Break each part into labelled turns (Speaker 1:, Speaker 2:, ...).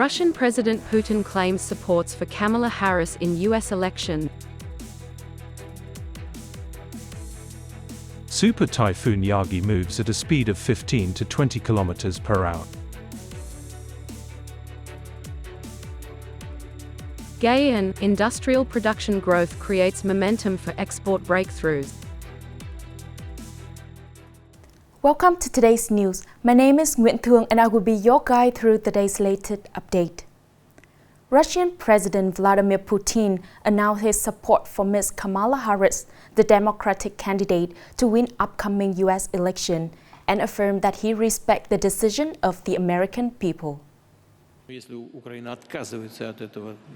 Speaker 1: Russian President Putin claims supports for Kamala Harris in U.S. election.
Speaker 2: Super typhoon Yagi moves at a speed of 15 to 20 kilometers per hour.
Speaker 1: Nghe An, industrial production growth creates momentum for export breakthroughs.
Speaker 3: Welcome to today's news. My name is Nguyễn Thị and I will be your guide through today's latest update. Russian President Vladimir Putin announced his support for Ms. Kamala Harris, the Democratic candidate, to win upcoming U.S. election, and affirmed that he respects the decision of the American people.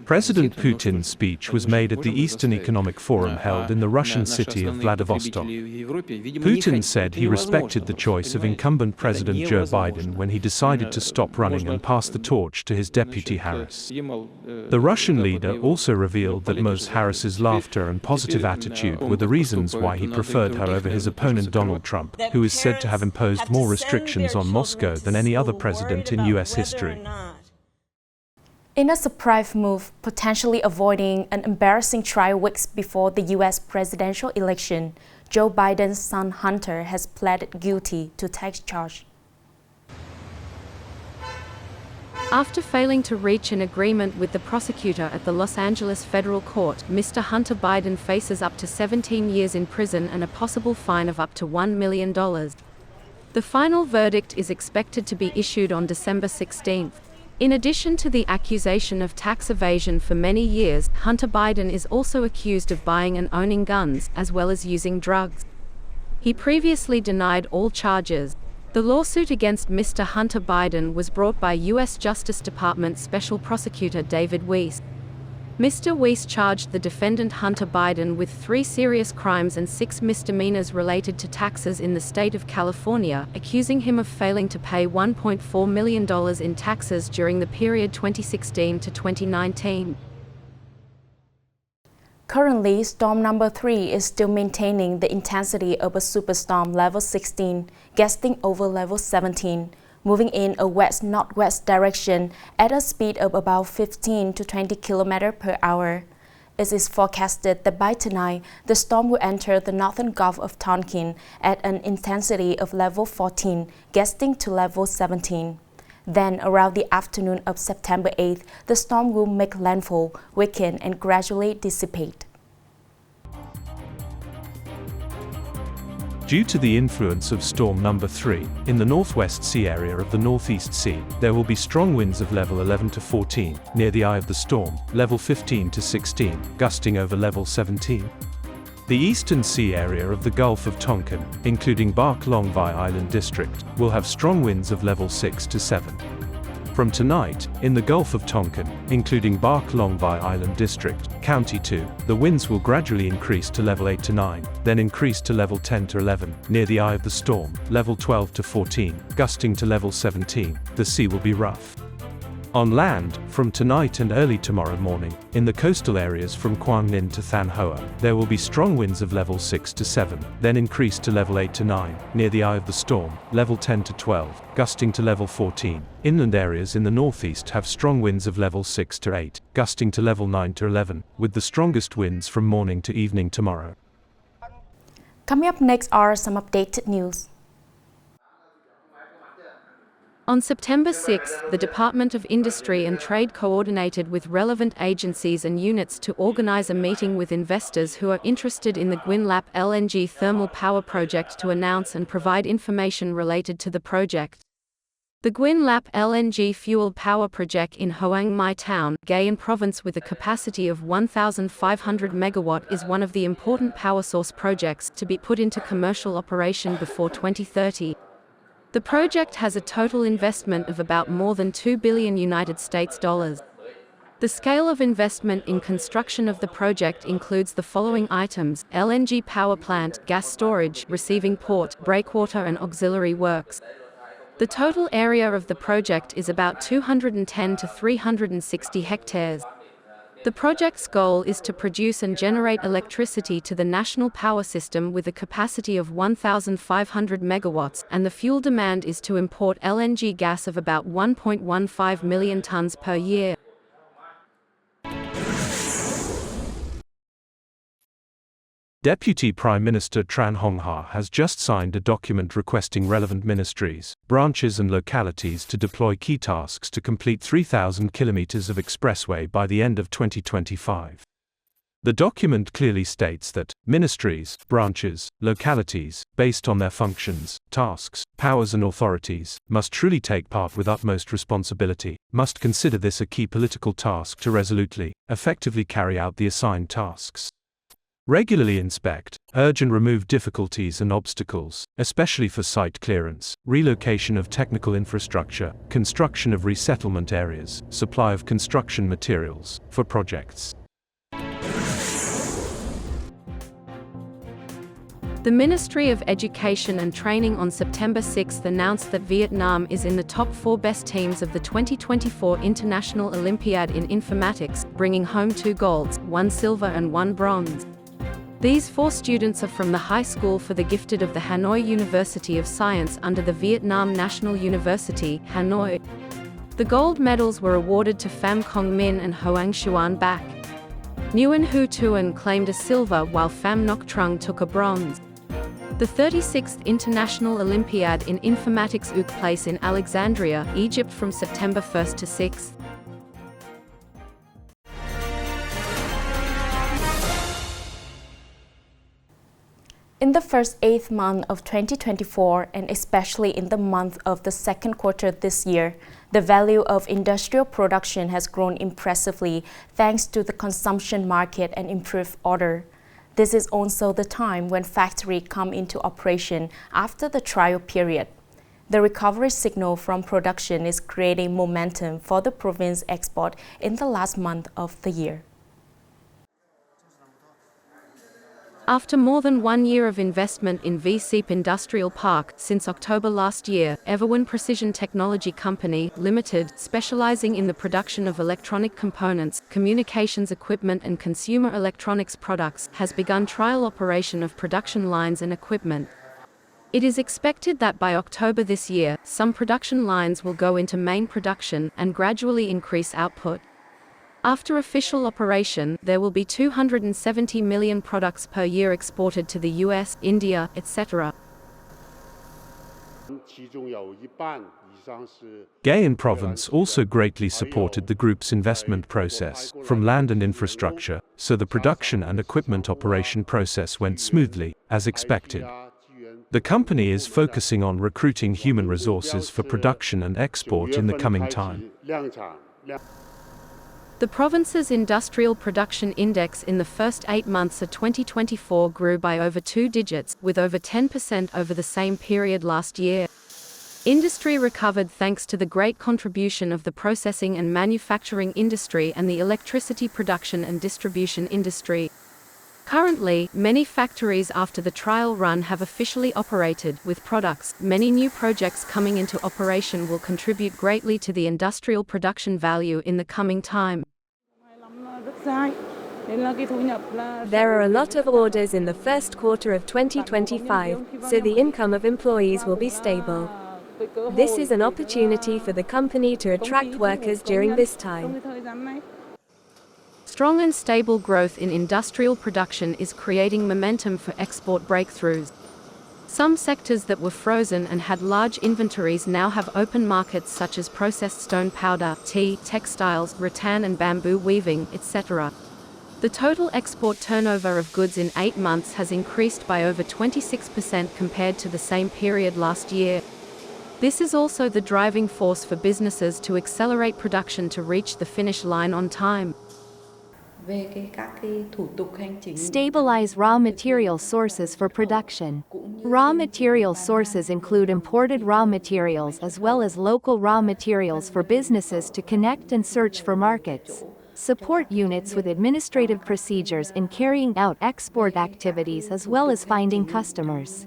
Speaker 2: President Putin's speech was made at the Eastern Economic Forum held in the Russian city of Vladivostok. Putin said he respected the choice of incumbent President Joe Biden when he decided to stop running and pass the torch to his deputy Harris. The Russian leader also revealed that Ms. Harris's laughter and positive attitude were the reasons why he preferred her over his opponent Donald Trump, who is said to have imposed more restrictions on Moscow than any other president in U.S. history.
Speaker 3: In a surprise move, potentially avoiding an embarrassing trial weeks before the U.S. presidential election, Joe Biden's son Hunter has pleaded guilty to tax charge.
Speaker 1: After failing to reach an agreement with the prosecutor at the Los Angeles federal court, Mr. Hunter Biden faces up to 17 years in prison and a possible fine of up to $1 million. The final verdict is expected to be issued on December 16th. In addition to the accusation of tax evasion for many years, Hunter Biden is also accused of buying and owning guns, as well as using drugs. He previously denied all charges. The lawsuit against Mr. Hunter Biden was brought by U.S. Justice Department Special Prosecutor David Weiss. Mr. Weiss charged the defendant Hunter Biden with 3 serious crimes and 6 misdemeanors related to taxes in the state of California, accusing him of failing to pay $1.4 million in taxes during the period 2016 to 2019.
Speaker 3: Currently, storm number 3 is still maintaining the intensity of a superstorm level 16, gusting over level 17. Moving in a west-northwest direction at a speed of about 15 to 20 km per hour. It is forecasted that by tonight, the storm will enter the northern Gulf of Tonkin at an intensity of level 14, gusting to level 17. Then, around the afternoon of September 8th, the storm will make landfall, weaken, and gradually dissipate.
Speaker 2: Due to the influence of storm number 3, in the northwest sea area of the Northeast Sea, there will be strong winds of level 11 to 14, near the eye of the storm, level 15 to 16, gusting over level 17. The eastern sea area of the Gulf of Tonkin, including Bark-Longvi Island District, will have strong winds of level 6 to 7. From tonight, in the Gulf of Tonkin, including Bark-Longvi Island District, County 2, the winds will gradually increase to level 8 to 9, then increase to level 10 to 11, near the eye of the storm, level 12 to 14, gusting to level 17, the sea will be rough. On land, from tonight and early tomorrow morning, in the coastal areas from Quang Ninh to Than Hoa, there will be strong winds of level 6 to 7, then increase to level 8 to 9, near the eye of the storm, level 10 to 12, gusting to level 14. Inland areas in the northeast have strong winds of level 6 to 8, gusting to level 9 to 11, with the strongest winds from morning to evening tomorrow.
Speaker 3: Coming up next are some updated news.
Speaker 1: On September 6, the Department of Industry and Trade coordinated with relevant agencies and units to organize a meeting with investors who are interested in the Nguyen Lap LNG thermal power project to announce and provide information related to the project. The Nguyen Lap LNG fuel power project in Hoang Mai Town, Nghệ An province with a capacity of 1,500 megawatt is one of the important power source projects to be put into commercial operation before 2030. The project has a total investment of about more than $2 billion United States dollars. The scale of investment in construction of the project includes the following items: LNG power plant, gas storage, receiving port, breakwater and auxiliary works. The total area of the project is about 210 to 360 hectares. The project's goal is to produce and generate electricity to the national power system with a capacity of 1,500 megawatts, and the fuel demand is to import LNG gas of about 1.15 million tons per year.
Speaker 2: Deputy Prime Minister Tran Hong Ha has just signed a document requesting relevant ministries, branches and localities to deploy key tasks to complete 3,000 kilometers of expressway by the end of 2025. The document clearly states that ministries, branches, localities, based on their functions, tasks, powers and authorities, must truly take part with utmost responsibility, must consider this a key political task to resolutely, effectively carry out the assigned tasks. Regularly inspect, urge and remove difficulties and obstacles, especially for site clearance, relocation of technical infrastructure, construction of resettlement areas, supply of construction materials, for projects.
Speaker 1: The Ministry of Education and Training on September 6 announced that Vietnam is in the top 4 best teams of the 2024 International Olympiad in Informatics, bringing home 2 golds, 1 silver and 1 bronze. These 4 students are from the High School for the Gifted of the Hanoi University of Science under the Vietnam National University, Hanoi. The gold medals were awarded to Pham Cong Min and Hoang Xuan Bac. Nguyen Hu Tuan claimed a silver while Pham Ngoc Trung took a bronze. The 36th International Olympiad in Informatics took place in Alexandria, Egypt from September 1 to 6.
Speaker 3: In the first 8th month of 2024, and especially in the month of the second quarter this year, the value of industrial production has grown impressively thanks to the consumption market and improved order. This is also the time when factories come into operation after the trial period. The recovery signal from production is creating momentum for the province export in the last month of the year.
Speaker 1: After more than 1 year of investment in V-Seep Industrial Park, since October last year, Everwin Precision Technology Company, Limited, specializing in the production of electronic components, communications equipment and consumer electronics products, has begun trial operation of production lines and equipment. It is expected that by October this year, some production lines will go into main production and gradually increase output. After official operation, there will be 270 million products per year exported to the US, India, etc.
Speaker 2: Nghe An province also greatly supported the group's investment process, from land and infrastructure, so the production and equipment operation process went smoothly, as expected. The company is focusing on recruiting human resources for production and export in the coming time.
Speaker 1: The province's industrial production index in the first 8 months of 2024 grew by over 2 digits, with over 10% over the same period last year. Industry recovered thanks to the great contribution of the processing and manufacturing industry and the electricity production and distribution industry. Currently, many factories after the trial run have officially operated with products. Many new projects coming into operation will contribute greatly to the industrial production value in the coming time.
Speaker 4: There are a lot of orders in the first quarter of 2025, so the income of employees will be stable. This is an opportunity for the company to attract workers during this time.
Speaker 1: Strong and stable growth in industrial production is creating momentum for export breakthroughs. Some sectors that were frozen and had large inventories now have open markets such as processed stone powder, tea, textiles, rattan and bamboo weaving, etc. The total export turnover of goods in 8 months has increased by over 26% compared to the same period last year. This is also the driving force for businesses to accelerate production to reach the finish line on time.
Speaker 4: Stabilize raw material sources for production. Raw material sources include imported raw materials as well as local raw materials for businesses to connect and search for markets. Support units with administrative procedures in carrying out export activities as well as finding customers.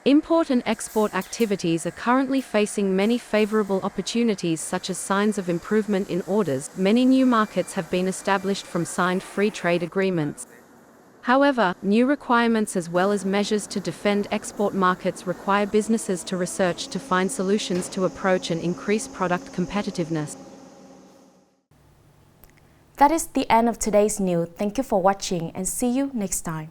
Speaker 1: Import and export activities are currently facing many favorable opportunities, such as signs of improvement in orders. Many new markets have been established from signed free trade agreements. However, new requirements as well as measures to defend export markets require businesses to research to find solutions to approach and increase product competitiveness.
Speaker 3: That is the end of today's news. Thank you for watching and see you next time.